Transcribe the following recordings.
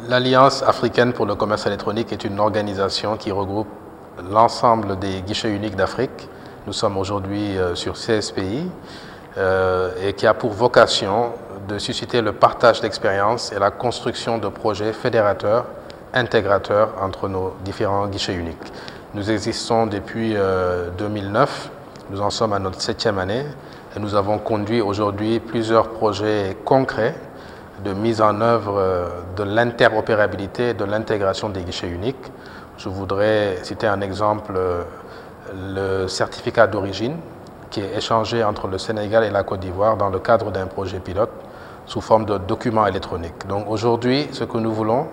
L'Alliance africaine pour le commerce électronique est une organisation qui regroupe l'ensemble des guichets uniques d'Afrique. Nous sommes aujourd'hui sur 16 pays et qui a pour vocation de susciter le partage d'expériences et la construction de projets fédérateurs, intégrateurs entre nos différents guichets uniques. Nous existons depuis 2009, nous en sommes à notre 7e année et nous avons conduit aujourd'hui plusieurs projets concrets de mise en œuvre de l'interopérabilité et de l'intégration des guichets uniques. Je voudrais citer un exemple, le certificat d'origine qui est échangé entre le Sénégal et la Côte d'Ivoire dans le cadre d'un projet pilote sous forme de documents électroniques. Donc aujourd'hui, ce que nous voulons,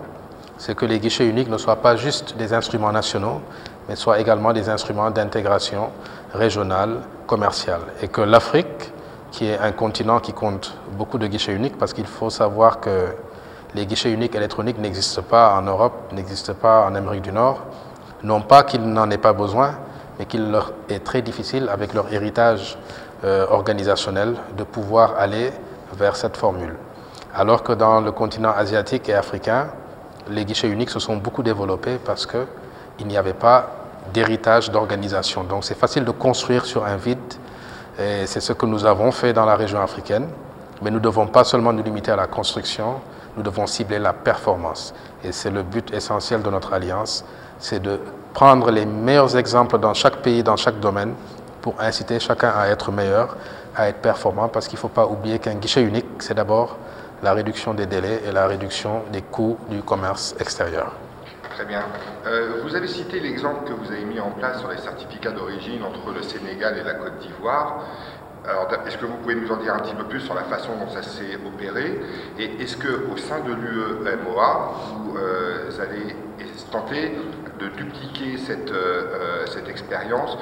c'est que les guichets uniques ne soient pas juste des instruments nationaux, mais soient également des instruments d'intégration régionale, commerciale. Et que l'Afrique, qui est un continent qui compte beaucoup de guichets uniques, parce qu'il faut savoir que les guichets uniques électroniques n'existent pas en Europe, n'existent pas en Amérique du Nord, non pas qu'ils n'en aient pas besoin, mais qu'il leur est très difficile, avec leur héritage organisationnel, de pouvoir aller vers cette formule. Alors que dans le continent asiatique et africain, les guichets uniques se sont beaucoup développés parce qu'il n'y avait pas d'héritage d'organisation. Donc c'est facile de construire sur un vide, et c'est ce que nous avons fait dans la région africaine. Mais nous ne devons pas seulement nous limiter à la construction, nous devons cibler la performance. Et c'est le but essentiel de notre alliance, c'est de prendre les meilleurs exemples dans chaque pays, dans chaque domaine, pour inciter chacun à être meilleur, à être performant, parce qu'il ne faut pas oublier qu'un guichet unique, c'est d'abord la réduction des délais et la réduction des coûts du commerce extérieur. Très bien. Vous avez cité l'exemple que vous avez mis en place sur les certificats d'origine entre le Sénégal et la Côte d'Ivoire. Alors, est-ce que vous pouvez nous en dire un petit peu plus sur la façon dont ça s'est opéré? Et est-ce qu'au sein de l'UEMOA, vous allez tenter de dupliquer cette expérience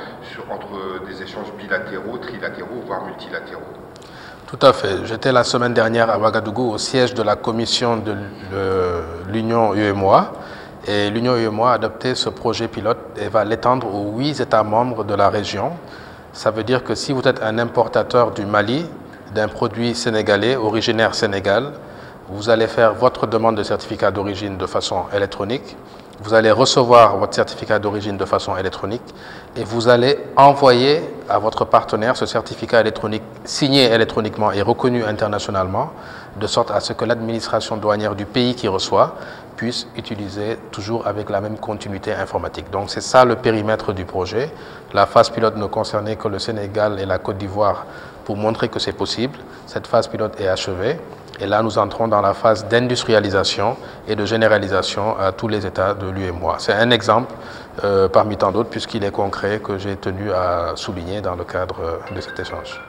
entre des échanges bilatéraux, trilatéraux, voire multilatéraux? Tout à fait. J'étais la semaine dernière à Ouagadougou au siège de la commission de l'Union UEMOA. Et l'Union UEMOA a adopté ce projet pilote et va l'étendre aux 8 États membres de la région. Ça veut dire que si vous êtes un importateur du Mali, d'un produit sénégalais, originaire Sénégal, vous allez faire votre demande de certificat d'origine de façon électronique, vous allez recevoir votre certificat d'origine de façon électronique et vous allez envoyer à votre partenaire ce certificat électronique signé électroniquement et reconnu internationalement, de sorte à ce que l'administration douanière du pays qui reçoit puisse utiliser toujours avec la même continuité informatique. Donc c'est ça le périmètre du projet. La phase pilote ne concernait que le Sénégal et la Côte d'Ivoire pour montrer que c'est possible. Cette phase pilote est achevée. Et là, nous entrons dans la phase d'industrialisation et de généralisation à tous les États de l'UEMOA. C'est un exemple parmi tant d'autres, puisqu'il est concret, que j'ai tenu à souligner dans le cadre de cet échange.